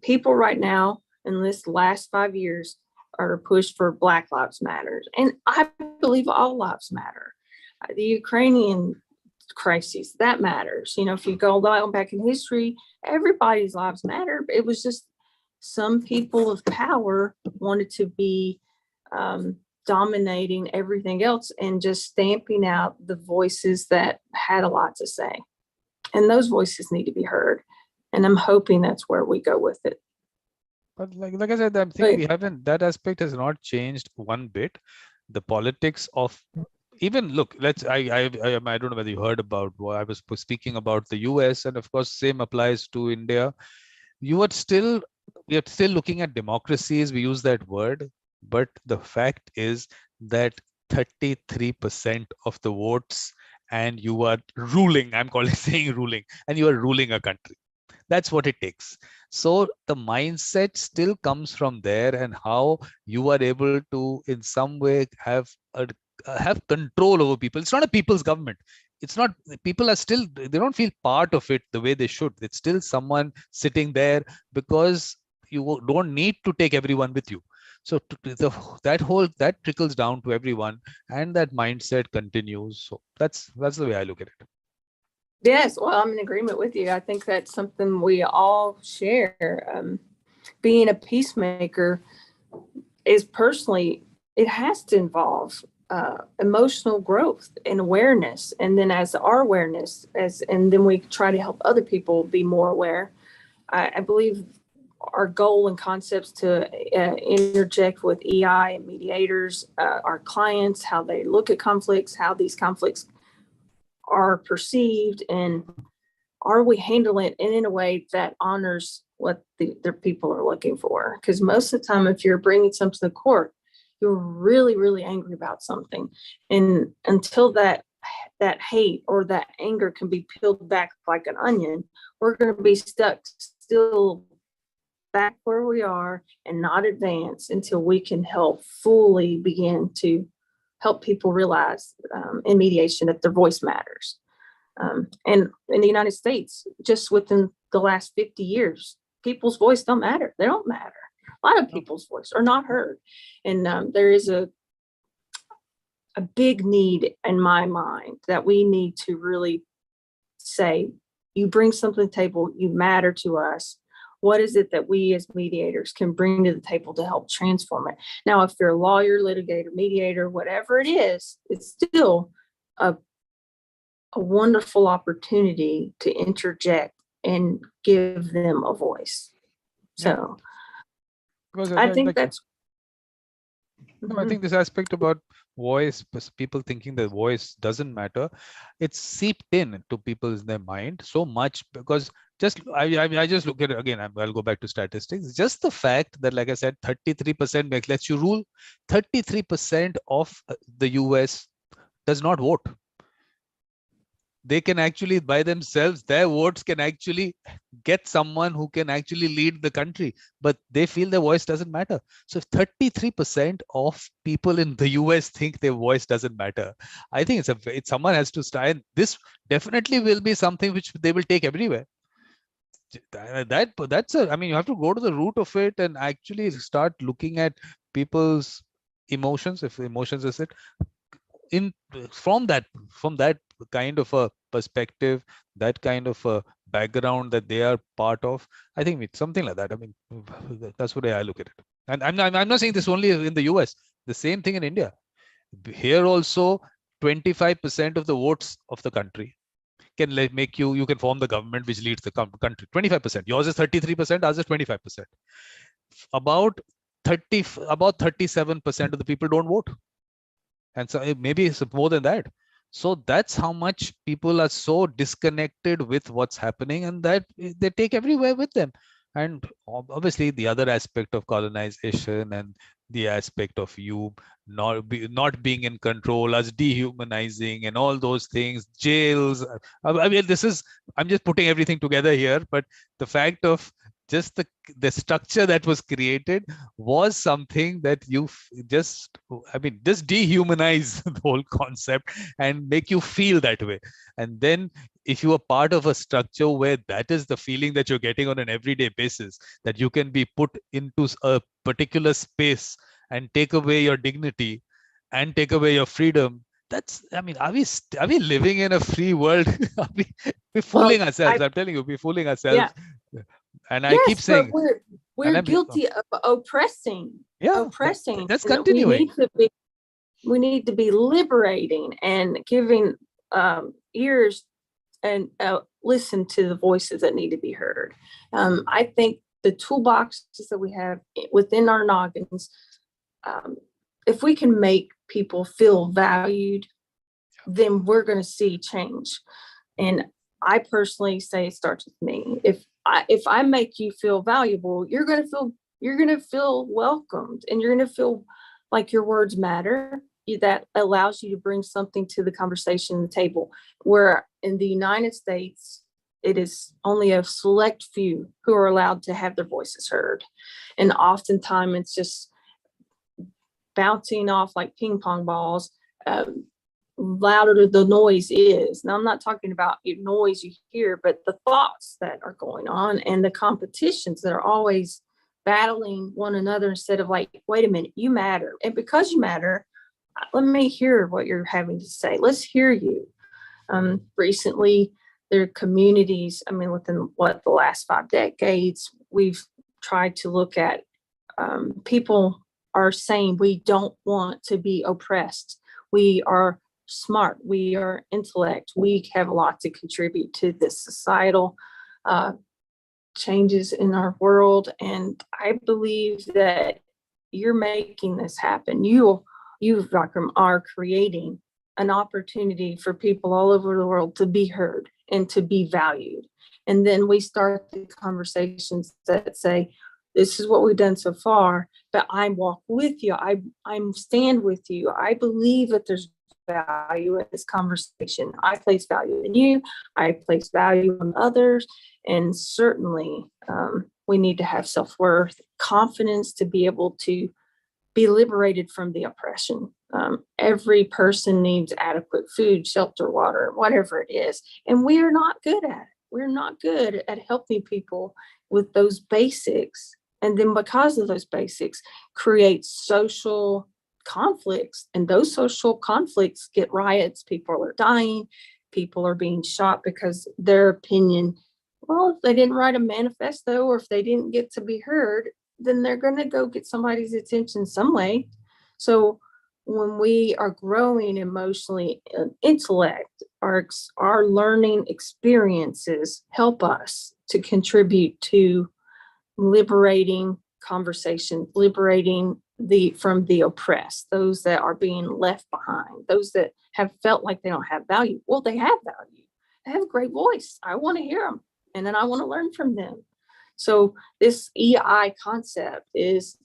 People right now in this last 5 years are pushed for Black Lives Matter, and I believe all lives matter. The Ukrainian crises, that matters. If you go down back in history, everybody's lives matter. It was just some people of power wanted to be dominating everything else and just stamping out the voices that had a lot to say. And those voices need to be heard. And I'm hoping that's where we go with it. But like I said, I think we haven't, that aspect has not changed one bit. The politics of even, look, I don't know whether you heard about what I was speaking about the US, and of course, same applies to India. We are still looking at democracies. We use that word, but the fact is that 33% of the votes, and you are ruling. I'm saying ruling, and you are ruling a country. That's what it takes. So the mindset still comes from there, and how you are able to in some way have control over people. It's not a people's government. It's not, people are still, they don't feel part of it the way they should. It's still someone sitting there, because you don't need to take everyone with you. So that trickles down to everyone, and that mindset continues. So that's the way I look at it. Yes, well, I'm in agreement with you. I think that's something we all share. Being a peacemaker is personally, it has to involve emotional growth and awareness. And then as our awareness, and then we try to help other people be more aware. I believe our goal and concepts to interject with EI and mediators, our clients, how they look at conflicts, how these conflicts are perceived, and are we handling it in a way that honors what their people are looking for? Because most of the time, if you're bringing something to the court, you're really, really angry about something. And until that hate or that anger can be peeled back like an onion, we're going to be stuck still back where we are and not advance until we can help fully begin to help people realize in mediation that their voice matters. And in the United States, just within the last 50 years, people's voice don't matter. They don't matter. A lot of people's voice are not heard. And there is a big need in my mind that we need to really say, you bring something to the table, you matter to us. What is it that we as mediators can bring to the table to help transform it? Now, if you're a lawyer, litigator, mediator, whatever it is, it's still a wonderful opportunity to interject and give them a voice. So I think that's. No, I think this aspect about voice, people thinking that voice doesn't matter, it's seeped in to people's their mind so much, because just I just look at it again. I'll go back to statistics. Just the fact that, like I said, 33% lets you rule. 33% of the US does not vote. They can actually, by themselves, their votes can actually get someone who can actually lead the country, but they feel their voice doesn't matter. So if 33% of people in the US think their voice doesn't matter, I think it's someone has to start. And this definitely will be something which they will take everywhere. I mean, you have to go to the root of it and actually start looking at people's emotions, if emotions is it, from that kind of a perspective, that kind of a background that they are part of. I think it's something like that. I mean, that's the way I look at it. And I'm not saying this only in the US. The same thing in India. Here also, 25% of the votes of the country can make you can form the government which leads the country. 25%. Yours is 33%, ours is 25%. About 37% of the people don't vote. And so maybe it's more than that. So that's how much people are so disconnected with what's happening, and that they take everywhere with them. And obviously the other aspect of colonization and the aspect of you not being in control, us dehumanizing and all those things, jails. I mean, I'm just putting everything together here, but the fact of just the structure that was created was something that just dehumanize the whole concept and make you feel that way. And then if you are part of a structure where that is the feeling that you're getting on an everyday basis, that you can be put into a particular space and take away your dignity and take away your freedom, I mean, are we living in a free world? We're fooling ourselves. I'm telling you, we're fooling ourselves. Yeah. And I keep saying, we're guilty of oppressing. That's continuing. We need to be liberating and giving ears and listen to the voices that need to be heard. I think the toolboxes that we have within our noggins, if we can make people feel valued, then we're going to see change. And I personally say it starts with me. If I make you feel valuable, you're going to feel welcomed, and you're going to feel like your words matter. That allows you to bring something to the conversation, the table, where in the United States, it is only a select few who are allowed to have their voices heard. And oftentimes it's just bouncing off like ping pong balls, louder the noise is. Now, I'm not talking about noise you hear, but the thoughts that are going on and the competitions that are always battling one another, instead of like, wait a minute, you matter. And because you matter, let me hear what you're having to say. Let's hear you. Recently, there are communities, I mean, within the last 5 decades, we've tried to look at people are saying we don't want to be oppressed. We are smart. We are intellect. We have a lot to contribute to this societal changes in our world. And I believe that you're making this happen. You, Vikram, are creating an opportunity for people all over the world to be heard and to be valued. And then we start the conversations that say, this is what we've done so far, but I walk with you. I'm stand with you. I believe that there's value in this conversation. I place value in you. I place value on others. And certainly we need to have self-worth, confidence to be able to be liberated from the oppression Every person needs adequate food, shelter, water, whatever it is. And we are not good at it. We're not good at helping people with those basics. And then because of those basics, create social conflicts. And those social conflicts get riots. People are dying. People are being shot because their opinion, well, if they didn't write a manifesto or if they didn't get to be heard, then they're going to go get somebody's attention some way. So when we are growing emotionally and intellect, our learning experiences help us to contribute to liberating conversation, liberating from the oppressed, those that are being left behind, those that have felt like they don't have value. Well, they have value. They have a great voice. I want to hear them, and then I want to learn from them. So this EI concept is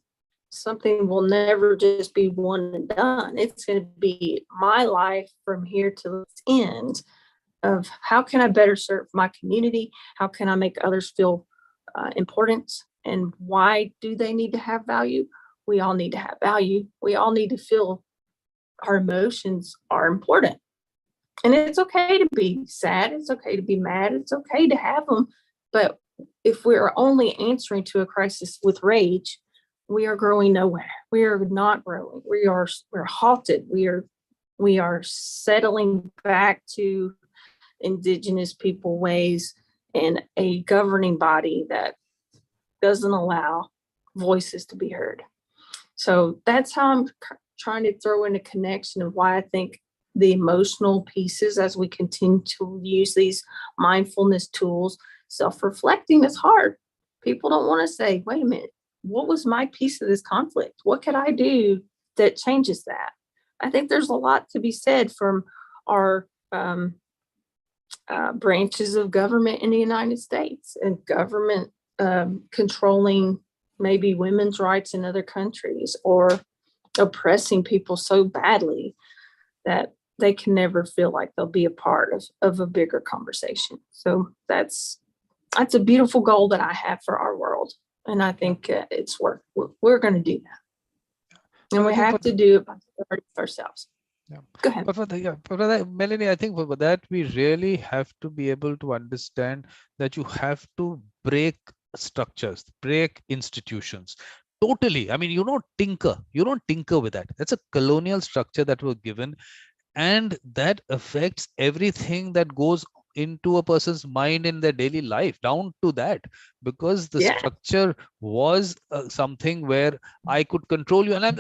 something will never just be one and done. It's going to be my life from here to its end of how can I better serve my community? How can I make others feel important? And why do they need to have value? We all need to have value. We all need to feel our emotions are important. And it's okay to be sad. It's okay to be mad. It's okay to have them. But if we're only answering to a crisis with rage, we are growing nowhere. We are not growing. We're halted. We are settling back to Indigenous people ways and a governing body that doesn't allow voices to be heard. So that's how I'm trying to throw in a connection of why I think the emotional pieces, as we continue to use these mindfulness tools, self-reflecting is hard. People don't want to say, wait a minute, what was my piece of this conflict? What could I do that changes that? I think there's a lot to be said from our branches of government in the United States and government controlling maybe women's rights in other countries or oppressing people so badly that they can never feel like they'll be a part of a bigger conversation. So that's a beautiful goal that I have for our world. And I think it's work. We're going to do that. And we have to do it by ourselves. Yeah. Go ahead. But for that, Melanie, I think for that, we really have to be able to understand that you have to break structures, break institutions. Totally. I mean, you don't tinker with that. That's a colonial structure that was given, and that affects everything that goes into a person's mind in their daily life, down to that, because the structure was something where I could control you. And I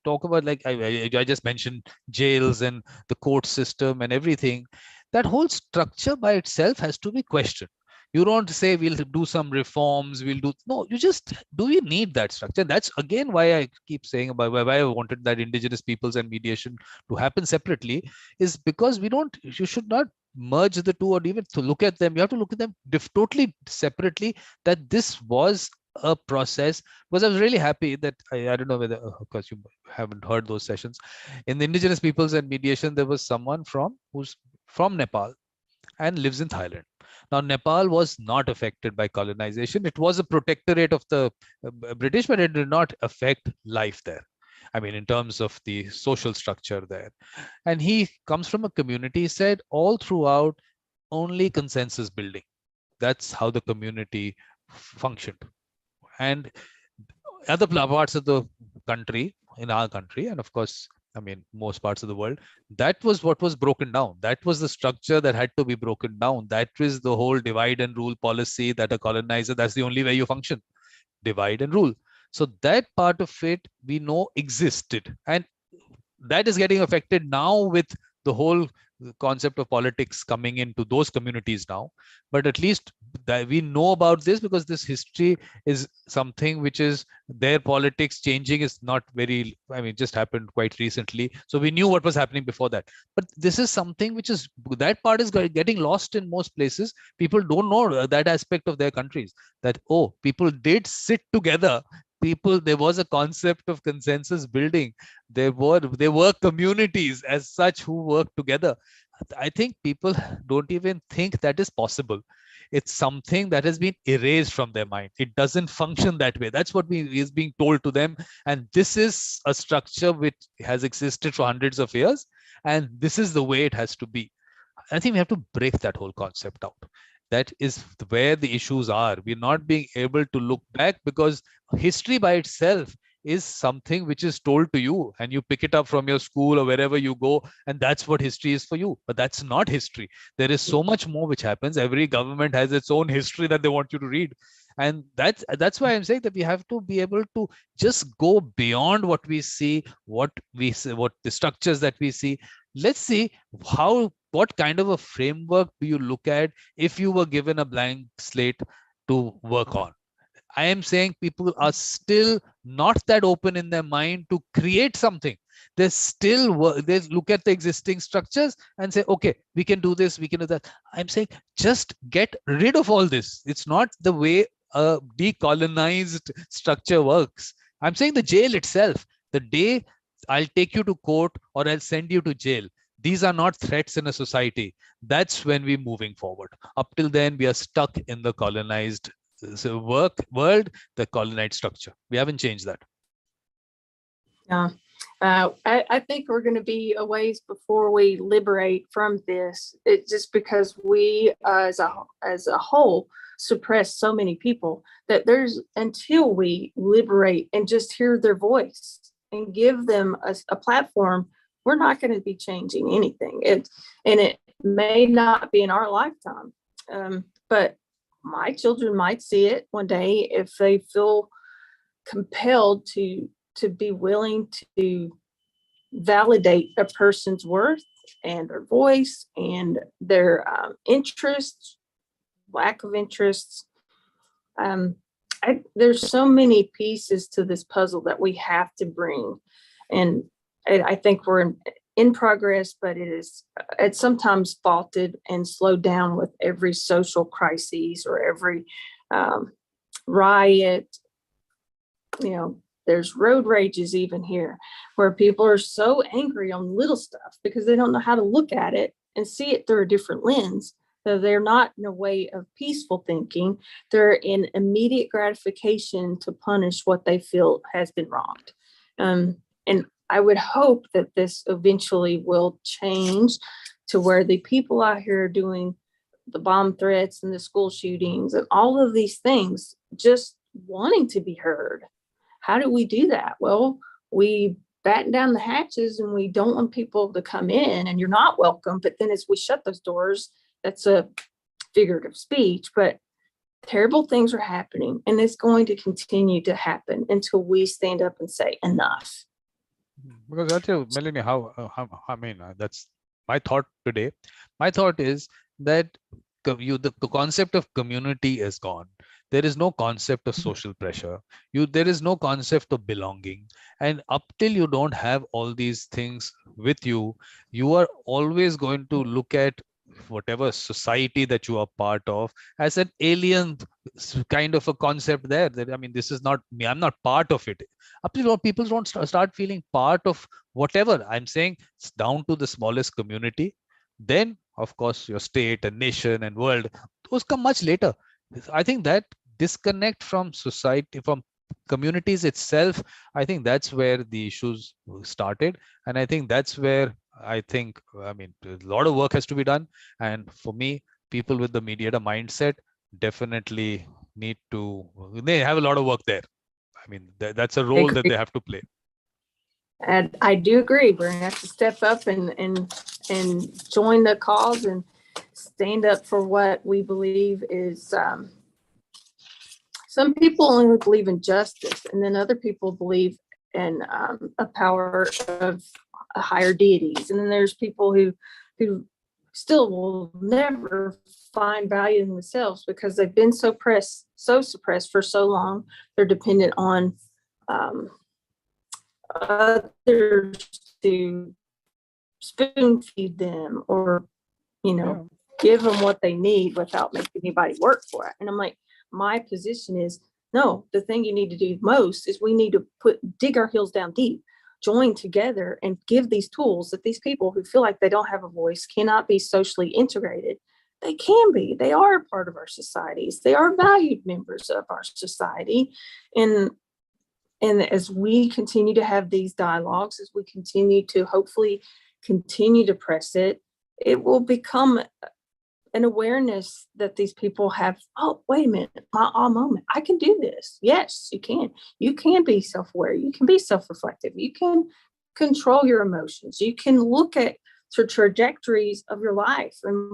talk about, like I just mentioned, jails and the court system and everything. That whole structure by itself has to be questioned. You don't say we'll do some reforms, no, you just, do we need that structure? That's again why I keep saying about why I wanted that Indigenous peoples and mediation to happen separately, is because you should not merge the two, or even to look at them. You have to look at them totally separately, that this was a process. Because I was really happy that I don't know whether, of course, you haven't heard those sessions. In the Indigenous peoples and mediation, there was someone who's from Nepal and lives in Thailand. Now, Nepal was not affected by colonization. It was a protectorate of the British, but it did not affect life there. I mean, in terms of the social structure there. And he comes from a community, he said, all throughout, only consensus building. That's how the community functioned. And other parts of the country, in our country, and of course, I mean, most parts of the world, that was what was broken down. That was the structure that had to be broken down. That was the whole divide and rule policy that a colonizer, that's the only way you function, divide and rule. So that part of it we know existed. And that is getting affected now with the whole concept of politics coming into those communities now. But at least that we know about this, because this history is something which is their politics changing is not very, I mean, just happened quite recently. So we knew what was happening before that. But this is something which is, that part is getting lost in most places. People don't know that aspect of their countries, that, oh, people did sit together. There was a concept of consensus building. There were communities as such who worked together. I think people don't even think that is possible. It's something that has been erased from their mind. It doesn't function that way. That's what is being told to them. And this is a structure which has existed for hundreds of years. And this is the way it has to be. I think we have to break that whole concept out. That is where the issues are. We're not being able to look back, because history by itself is something which is told to you, and you pick it up from your school or wherever you go, and that's what history is for you. But that's not history. There is so much more which happens. Every government has its own history that they want you to read. And that's why I'm saying that we have to be able to just go beyond what we see, what the structures that we see. Let's see what kind of a framework do you look at if you were given a blank slate to work on. I am saying people are still not that open in their mind to create something. They still they look at the existing structures and say, okay, we can do this, we can do that. I'm saying just get rid of all this. It's not the way a decolonized structure works. I'm saying the jail itself, the day I'll take you to court or I'll send you to jail, these are not threats in a society. That's when we're moving forward. Up till then, we are stuck in the colonized world, the colonized structure. We haven't changed that. Yeah. I think we're going to be a ways before we liberate from this. It's just because we, as a whole, suppress so many people that until we liberate and just hear their voice and give them a platform, we're not going to be changing anything. And it may not be in our lifetime, but my children might see it one day if they feel compelled to be willing to validate a person's worth and their voice and their interests, lack of interests. There's so many pieces to this puzzle that we have to bring. And I think we're in progress, but it's sometimes faulted and slowed down with every social crisis or every riot. There's road rages even here, where people are so angry on little stuff because they don't know how to look at it and see it through a different lens. So they're not in a way of peaceful thinking. They're in immediate gratification to punish what they feel has been wronged. And I would hope that this eventually will change to where the people out here doing the bomb threats and the school shootings and all of these things just wanting to be heard. How do we do that? Well, we batten down the hatches and we don't want people to come in and you're not welcome. But then as we shut those doors, that's a figurative speech, but terrible things are happening, and it's going to continue to happen until we stand up and say enough. Because I'll tell you, Melanie, that's my thought today. My thought is that the concept of community is gone. There is no concept of social pressure. There is no concept of belonging. And up till you don't have all these things with you, you are always going to look at whatever society that you are part of as an alien kind of a concept there. That, I mean, this is not me. I'm not part of it. Up till people don't start feeling part of whatever. I'm saying it's down to the smallest community. Then, of course, your state and nation and world, those come much later. I think that disconnect from society, from communities itself, I think that's where the issues started. And I think that's where a lot of work has to be done. And for me, people with the mediator mindset definitely they have a lot of work there. I mean, that's a role that they have to play. And I do agree. We're going to have to step up and join the cause and stand up for what we believe is. Some people only believe in justice, and then other people believe in a power of higher deities. And then there's people who still will never find value in themselves because they've been so suppressed for so long. They're dependent on others to spoon feed them or, give them what they need without making anybody work for it. And I'm like, my position is, no, the thing you need to do most is we need to dig our heels down deep, join together and give these tools that these people who feel like they don't have a voice, cannot be socially integrated. They can be. They are a part of our societies. They are valued members of our society. And as we continue to have these dialogues, as we continue to hopefully continue to press it, it will become an awareness that these people have. Oh, wait a minute, my aha moment. I can do this. Yes, you can. You can be self-aware. You can be self-reflective. You can control your emotions. You can look at the trajectories of your life and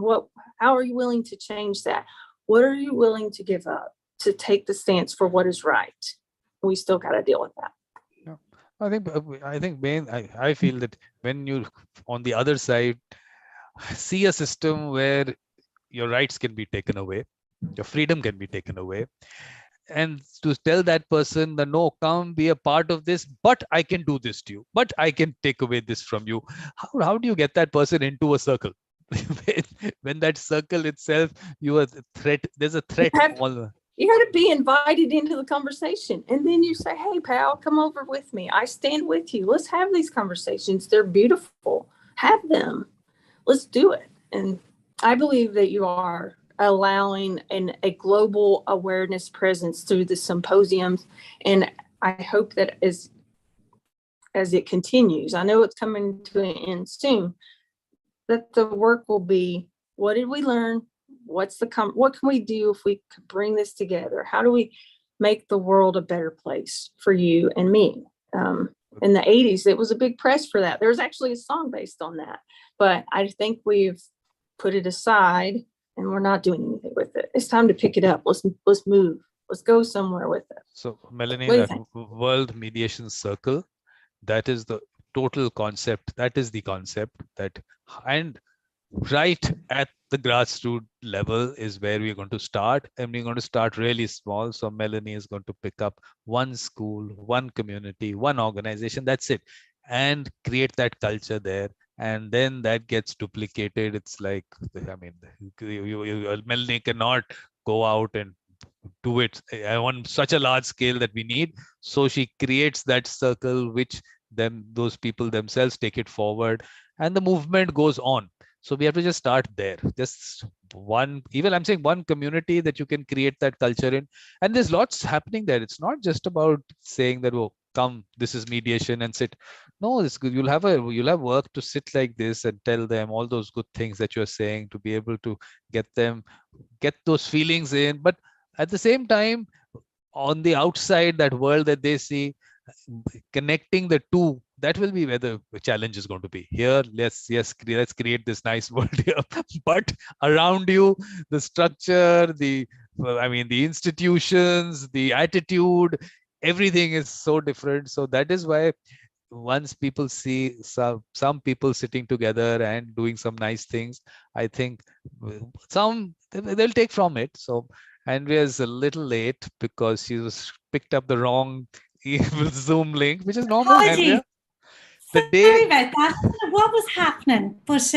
how are you willing to change that? What are you willing to give up to take the stance for what is right? We still got to deal with that. Yeah. I think I feel that when you on the other side see a system where your rights can be taken away, your freedom can be taken away, and to tell that person that no, come be a part of this, but I can do this to you, but I can take away this from you. How do you get that person into a circle? when that circle itself, you are a threat. There's a threat. You got to be invited into the conversation, and then you say, hey pal, come over with me. I stand with you. Let's have these conversations. They're beautiful. Have them. Let's do it. And I believe that you are allowing a global awareness presence through the symposiums. And I hope that as it continues, I know it's coming to an end soon, that the work will be, what did we learn? What can we do if we could bring this together? How do we make the world a better place for you and me? In the 80s, it was a big press for that. There was actually a song based on that, but I think we've put it aside and we're not doing anything with it. It's time to pick it up. Let's move. Let's go somewhere with it. So Melanie, that World Mediation Circle, that is the total concept. That is the concept that, and right at the grassroots level is where we're going to start, and we're going to start really small. So Melanie is going to pick up one school, one community, one organization, that's it, and create that culture there. And then that gets duplicated. It's like, I mean, Melanie cannot go out and do it on such a large scale that we need. So she creates that circle, which those people themselves take it forward, and the movement goes on. So we have to just start there. Just one, even I'm saying one community that you can create that culture in. And there's lots happening there. It's not just about saying that, oh, come, this is mediation and sit. No, it's good. You'll have work to sit like this and tell them all those good things that you're saying, to be able to get those feelings in. But at the same time, on the outside, that world that they see, connecting the two, that will be where the challenge is going to be. Here, let's create this nice world here, but around you, the structure, the institutions, the attitude, everything is so different. So that is why once people see some people sitting together and doing some nice things, I think they'll take from it. So Andrea's a little late because she was picked up the wrong Zoom link, which is normal. Andrea. Sorry about that. What was happening? But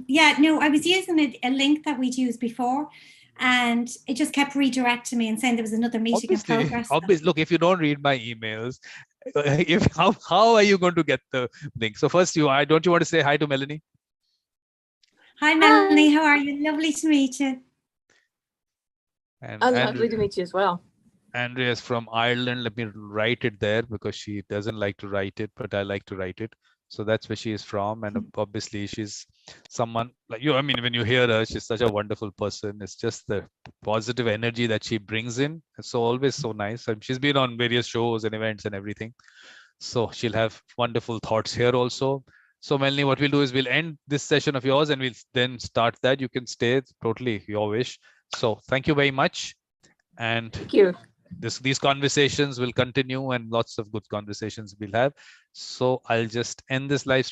yeah, no, I was using a link that we'd used before, and it just kept redirecting me and saying there was another meeting in progress. Obviously, look, if you don't read my emails, how are you going to get the link? So first, don't you want to say hi to Melanie? Hi, Melanie. How are you? Lovely to meet you. And lovely to meet you as well. Andrea is from Ireland. Let me write it there because she doesn't like to write it, but I like to write it. So that's where she is from. And obviously she's someone like you. I mean, when you hear her, she's such a wonderful person. It's just the positive energy that she brings in. It's so always so nice. And she's been on various shows and events and everything. So she'll have wonderful thoughts here also. So Melanie, what we'll do is we'll end this session of yours and we'll then start that. You can stay, it's totally your wish. So thank you very much. And thank you. These conversations will continue and lots of good conversations we'll have. So I'll just end this live stream.